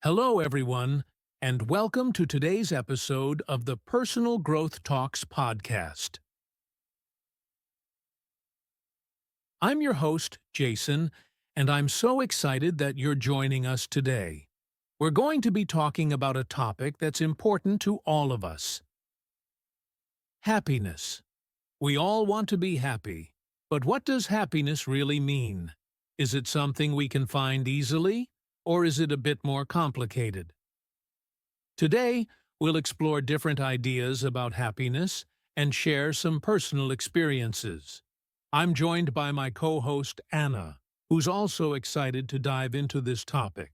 Hello, everyone, and welcome to today's episode of the Personal Growth Talks podcast. I'm your host, Jason, and I'm so excited that you're joining us today. We're going to be talking about a topic that's important to all of us. Happiness. We all want to be happy, but what does happiness really mean? Is it something we can find easily, or is it a bit more complicated? Today, we'll explore different ideas about happiness and share some personal experiences. I'm joined by my co-host, Anna, who's also excited to dive into this topic.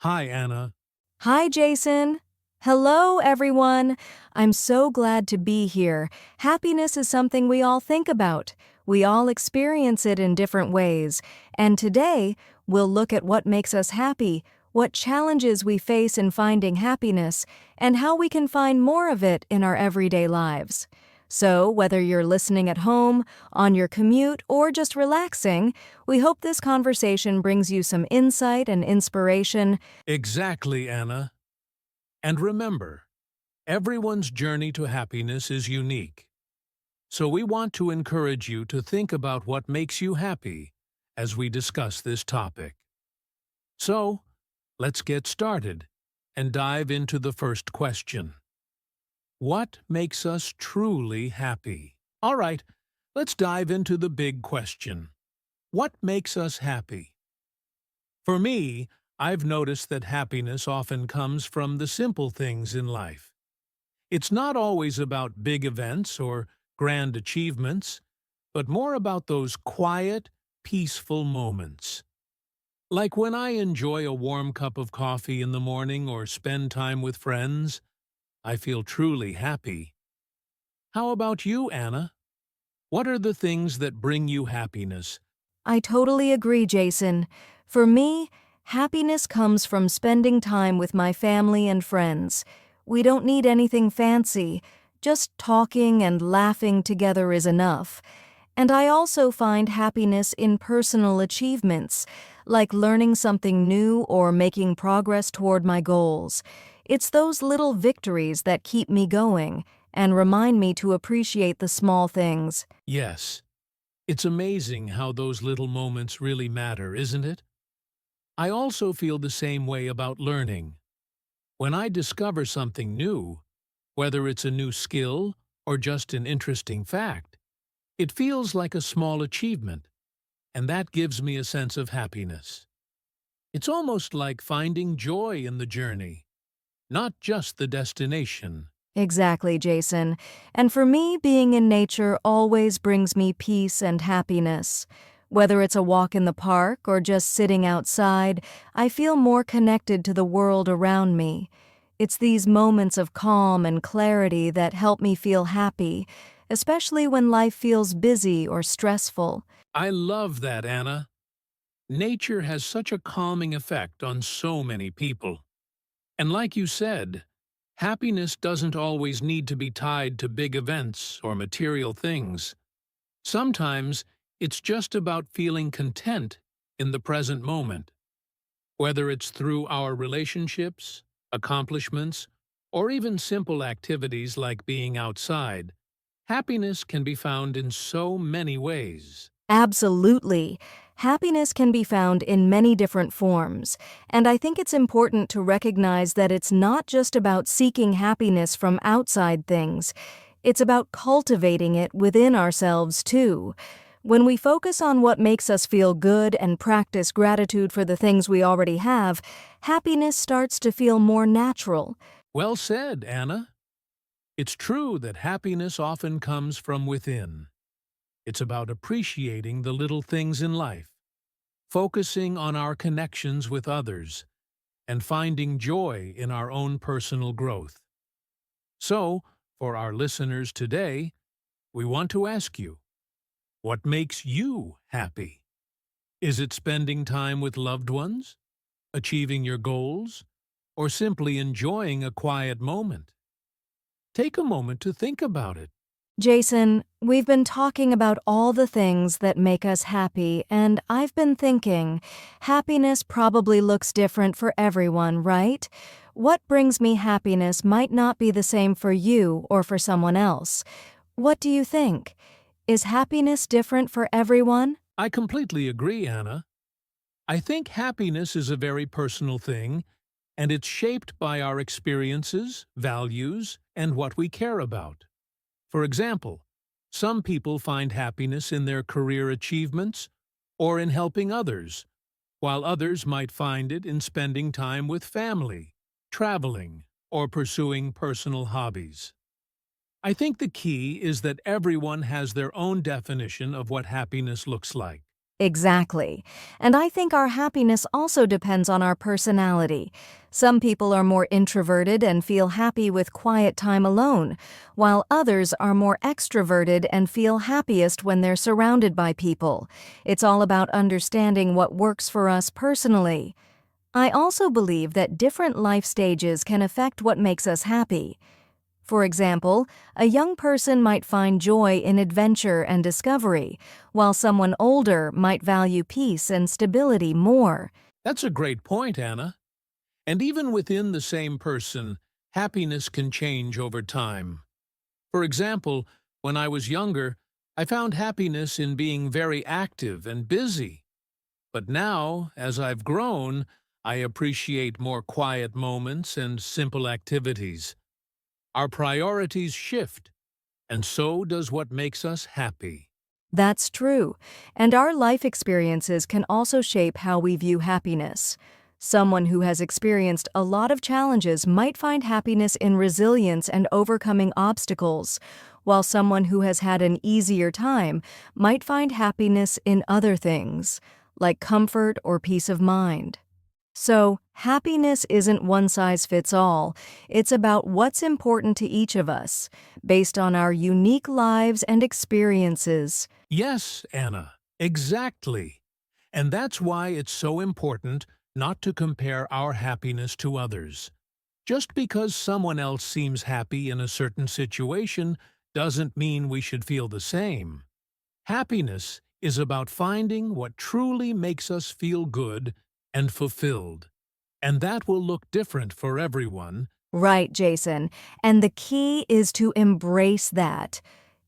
Hi, Anna. Hi, Jason. Hello, everyone. I'm so glad to be here. Happiness is something we all think about. We all experience it in different ways. And today, we'll look at what makes us happy, what challenges we face in finding happiness, and how we can find more of it in our everyday lives. So, whether you're listening at home, on your commute, or just relaxing, we hope this conversation brings you some insight and inspiration. Exactly, Anna. And remember, everyone's journey to happiness is unique. So we want to encourage you to think about what makes you happy as we discuss this topic. So, let's get started and dive into the first question. What makes us truly happy? All right, let's dive into the big question. What makes us happy? For me, I've noticed that happiness often comes from the simple things in life. It's not always about big events or grand achievements, but more about those quiet, peaceful moments. Like when I enjoy a warm cup of coffee in the morning or spend time with friends, I feel truly happy. How about you, Anna? What are the things that bring you happiness? I totally agree, Jason. For me, happiness comes from spending time with my family and friends. We don't need anything fancy. Just talking and laughing together is enough. And I also find happiness in personal achievements, like learning something new or making progress toward my goals. It's those little victories that keep me going and remind me to appreciate the small things. Yes, it's amazing how those little moments really matter, isn't it? I also feel the same way about learning. When I discover something new, whether it's a new skill or just an interesting fact, it feels like a small achievement, and that gives me a sense of happiness. It's almost like finding joy in the journey, not just the destination. Exactly, Jason. And for me, being in nature always brings me peace and happiness. Whether it's a walk in the park or just sitting outside, I feel more connected to the world around me. It's these moments of calm and clarity that help me feel happy, especially when life feels busy or stressful. I love that, Anna. Nature has such a calming effect on so many people. And like you said, happiness doesn't always need to be tied to big events or material things. Sometimes it's just about feeling content in the present moment. Whether it's through our relationships, accomplishments, or even simple activities like being outside, happiness can be found in so many ways. Absolutely. Happiness can be found in many different forms, and I think it's important to recognize that it's not just about seeking happiness from outside things. It's about cultivating it within ourselves, too. When we focus on what makes us feel good and practice gratitude for the things we already have, happiness starts to feel more natural. Well said, Anna. It's true that happiness often comes from within. It's about appreciating the little things in life, focusing on our connections with others, and finding joy in our own personal growth. So, for our listeners today, we want to ask you, what makes you happy? Is it spending time with loved ones, achieving your goals, or simply enjoying a quiet moment? Take a moment to think about it. Jason, we've been talking about all the things that make us happy, and I've been thinking, happiness probably looks different for everyone, right? What brings me happiness might not be the same for you or for someone else. What do you think? Is happiness different for everyone? I completely agree, Anna. I think happiness is a very personal thing, and it's shaped by our experiences, values, and what we care about. For example, some people find happiness in their career achievements or in helping others, while others might find it in spending time with family, traveling, or pursuing personal hobbies. I think the key is that everyone has their own definition of what happiness looks like. Exactly. And I think our happiness also depends on our personality. Some people are more introverted and feel happy with quiet time alone, while others are more extroverted and feel happiest when they're surrounded by people. It's all about understanding what works for us personally. I also believe that different life stages can affect what makes us happy. For example, a young person might find joy in adventure and discovery, while someone older might value peace and stability more. That's a great point, Anna. And even within the same person, happiness can change over time. For example, when I was younger, I found happiness in being very active and busy. But now, as I've grown, I appreciate more quiet moments and simple activities. Our priorities shift, and so does what makes us happy. That's true, and our life experiences can also shape how we view happiness. Someone who has experienced a lot of challenges might find happiness in resilience and overcoming obstacles, while someone who has had an easier time might find happiness in other things, like comfort or peace of mind. So, happiness isn't one size fits all. It's about what's important to each of us, based on our unique lives and experiences. Yes, Anna, exactly. And that's why it's so important not to compare our happiness to others. Just because someone else seems happy in a certain situation doesn't mean we should feel the same. Happiness is about finding what truly makes us feel good and fulfilled. And that will look different for everyone. Right, Jason. And the key is to embrace that.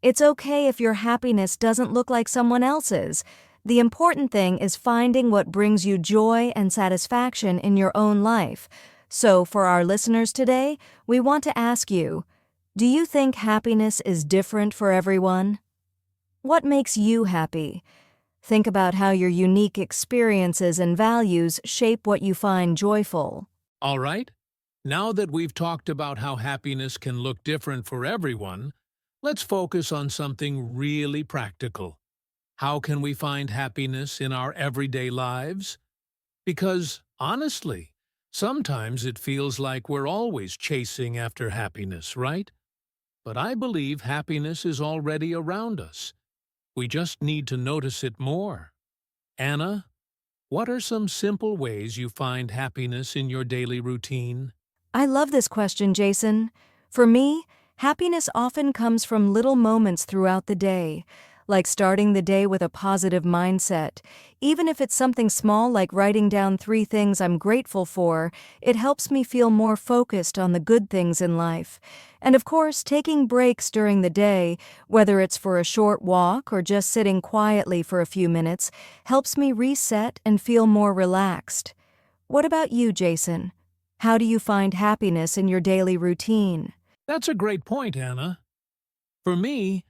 It's okay if your happiness doesn't look like someone else's. The important thing is finding what brings you joy and satisfaction in your own life. So, for our listeners today, we want to ask you, do you think happiness is different for everyone? What makes you happy? Think about how your unique experiences and values shape what you find joyful. All right? Now that we've talked about how happiness can look different for everyone, let's focus on something really practical. How can we find happiness in our everyday lives? Because, honestly, sometimes it feels like we're always chasing after happiness, right? But I believe happiness is already around us. We just need to notice it more. Anna, what are some simple ways you find happiness in your daily routine? I love this question, Jason. For me, happiness often comes from little moments throughout the day, like starting the day with a positive mindset. Even if it's something small like writing down 3 things I'm grateful for, it helps me feel more focused on the good things in life. And of course, taking breaks during the day, whether it's for a short walk or just sitting quietly for a few minutes, helps me reset and feel more relaxed. What about you, Jason? How do you find happiness in your daily routine? That's a great point, Anna. For me,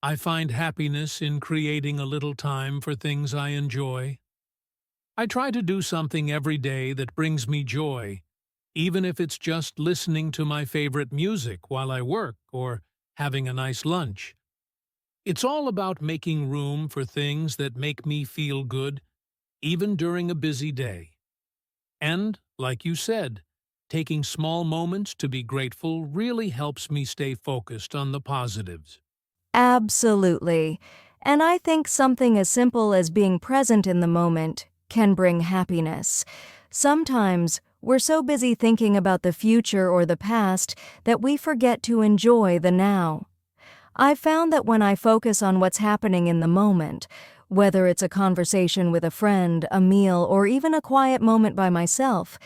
I find happiness in creating a little time for things I enjoy. I try to do something every day that brings me joy, even if it's just listening to my favorite music while I work or having a nice lunch. It's all about making room for things that make me feel good, even during a busy day. And, like you said, taking small moments to be grateful really helps me stay focused on the positives. Absolutely. And I think something as simple as being present in the moment can bring happiness. Sometimes we're so busy thinking about the future or the past that we forget to enjoy the now. I've found that when I focus on what's happening in the moment, whether it's a conversation with a friend, a meal, or even a quiet moment by myself,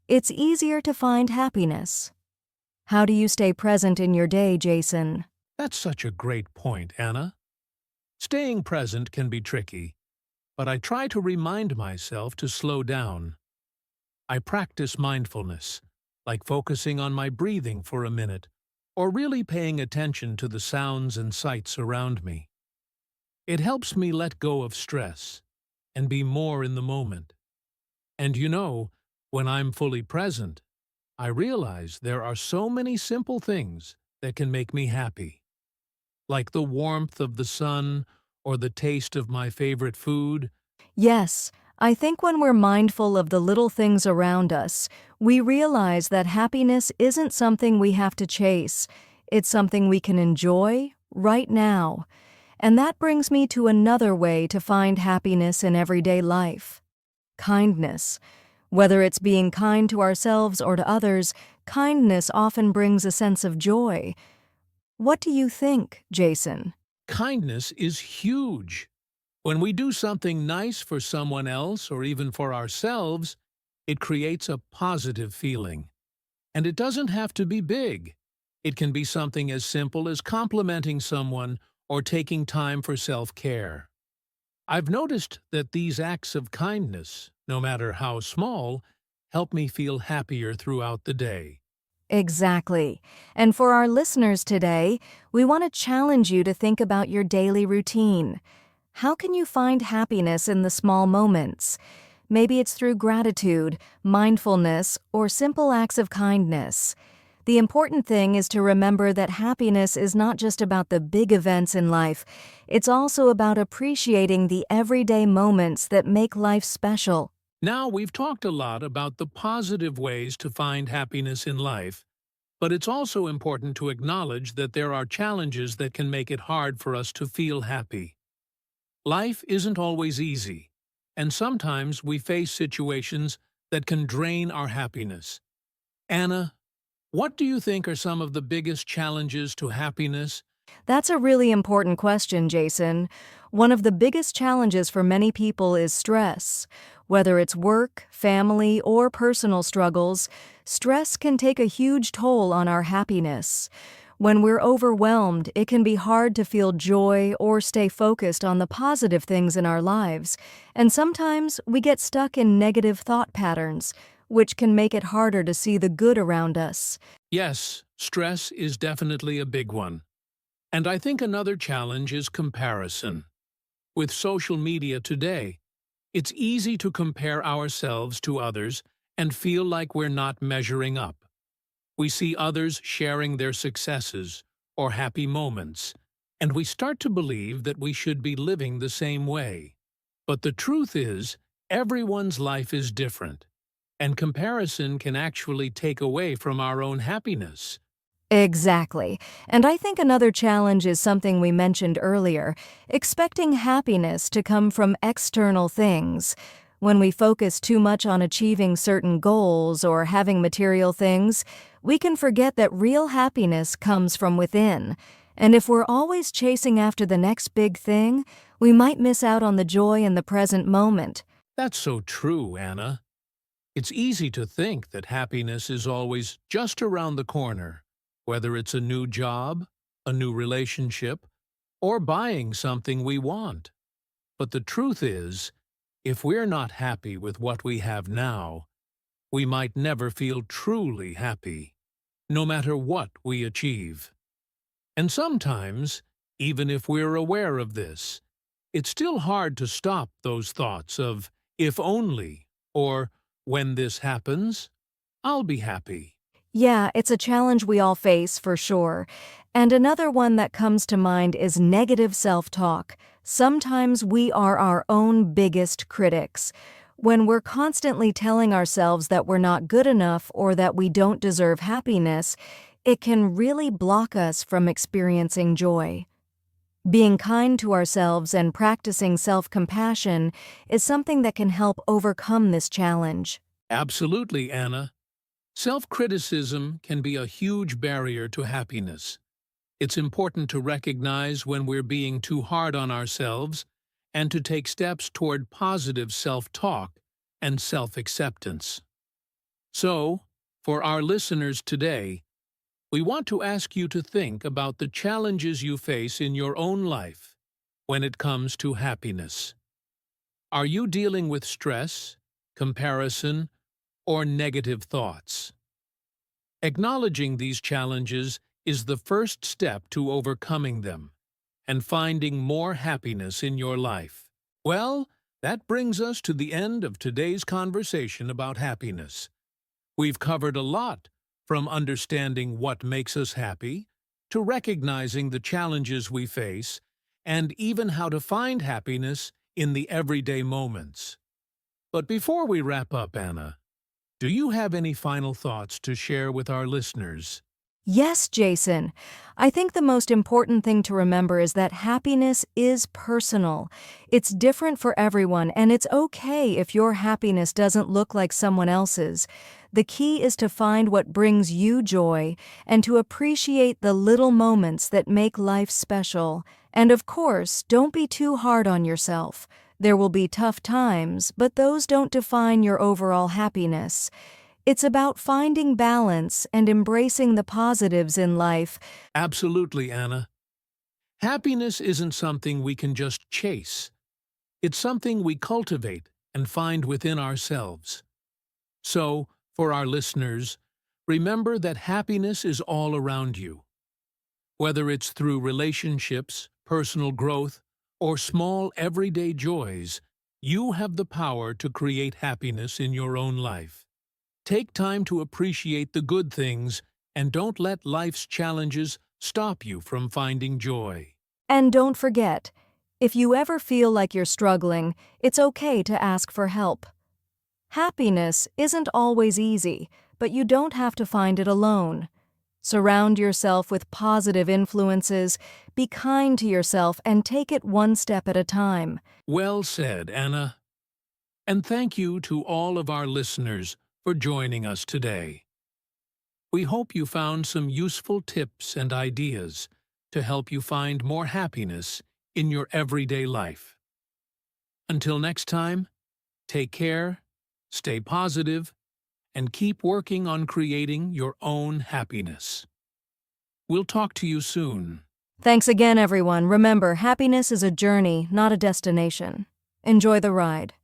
it's easier to find happiness. How do you stay present in your day, Jason? That's such a great point, Anna. Staying present can be tricky, but I try to remind myself to slow down. I practice mindfulness, like focusing on my breathing for a minute, or really paying attention to the sounds and sights around me. It helps me let go of stress and be more in the moment. And when I'm fully present, I realize there are so many simple things that can make me happy, like the warmth of the sun or the taste of my favorite food. Yes, I think when we're mindful of the little things around us, we realize that happiness isn't something we have to chase. It's something we can enjoy right now. And that brings me to another way to find happiness in everyday life: kindness. Whether it's being kind to ourselves or to others, kindness often brings a sense of joy. What do you think, Jason? Kindness is huge. When we do something nice for someone else or even for ourselves, it creates a positive feeling. And it doesn't have to be big. It can be something as simple as complimenting someone or taking time for self-care. I've noticed that these acts of kindness, no matter how small, help me feel happier throughout the day. Exactly. And for our listeners today, we want to challenge you to think about your daily routine. How can you find happiness in the small moments? Maybe it's through gratitude, mindfulness, or simple acts of kindness. The important thing is to remember that happiness is not just about the big events in life, it's also about appreciating the everyday moments that make life special. Now, we've talked a lot about the positive ways to find happiness in life, but it's also important to acknowledge that there are challenges that can make it hard for us to feel happy. Life isn't always easy, and sometimes we face situations that can drain our happiness. Anna, what do you think are some of the biggest challenges to happiness? That's a really important question, Jason. One of the biggest challenges for many people is stress. Whether it's work, family, or personal struggles, stress can take a huge toll on our happiness. When we're overwhelmed, it can be hard to feel joy or stay focused on the positive things in our lives, and sometimes we get stuck in negative thought patterns, which can make it harder to see the good around us. Yes, stress is definitely a big one. And I think another challenge is comparison. With social media today, it's easy to compare ourselves to others and feel like we're not measuring up. We see others sharing their successes or happy moments, and we start to believe that we should be living the same way. But the truth is, everyone's life is different, and comparison can actually take away from our own happiness. Exactly. And I think another challenge is something we mentioned earlier: expecting happiness to come from external things. When we focus too much on achieving certain goals or having material things, we can forget that real happiness comes from within. And if we're always chasing after the next big thing, we might miss out on the joy in the present moment. That's so true, Anna. It's easy to think that happiness is always just around the corner, whether it's a new job, a new relationship, or buying something we want. But the truth is, if we're not happy with what we have now, we might never feel truly happy, no matter what we achieve. And sometimes, even if we're aware of this, it's still hard to stop those thoughts of if only or when this happens, I'll be happy. Yeah, it's a challenge we all face, for sure. And another one that comes to mind is negative self-talk. Sometimes we are our own biggest critics. When we're constantly telling ourselves that we're not good enough or that we don't deserve happiness, it can really block us from experiencing joy. Being kind to ourselves and practicing self-compassion is something that can help overcome this challenge. Absolutely, Anna. Self-criticism can be a huge barrier to happiness. It's important to recognize when we're being too hard on ourselves and to take steps toward positive self-talk and self-acceptance. So, for our listeners today, we want to ask you to think about the challenges you face in your own life when it comes to happiness. Are you dealing with stress, comparison, or negative thoughts? Acknowledging these challenges is the first step to overcoming them and finding more happiness in your life. Well, that brings us to the end of today's conversation about happiness. We've covered a lot, from understanding what makes us happy, to recognizing the challenges we face, and even how to find happiness in the everyday moments. But before we wrap up, Anna, do you have any final thoughts to share with our listeners? Yes, Jason. I think the most important thing to remember is that happiness is personal. It's different for everyone, and it's okay if your happiness doesn't look like someone else's. The key is to find what brings you joy and to appreciate the little moments that make life special. And of course, don't be too hard on yourself. There will be tough times, but those don't define your overall happiness. It's about finding balance and embracing the positives in life. Absolutely, Anna. Happiness isn't something we can just chase. It's something we cultivate and find within ourselves. So, for our listeners, remember that happiness is all around you. Whether it's through relationships, personal growth, or small everyday joys, you have the power to create happiness in your own life. Take time to appreciate the good things and don't let life's challenges stop you from finding joy. And don't forget, if you ever feel like you're struggling, it's okay to ask for help. Happiness isn't always easy, but you don't have to find it alone. Surround yourself with positive influences, be kind to yourself, and take it one step at a time. Well said, Anna. And thank you to all of our listeners for joining us today. We hope you found some useful tips and ideas to help you find more happiness in your everyday life. Until next time, take care, stay positive, and keep working on creating your own happiness. We'll talk to you soon. Thanks again, everyone. Remember, happiness is a journey, not a destination. Enjoy the ride.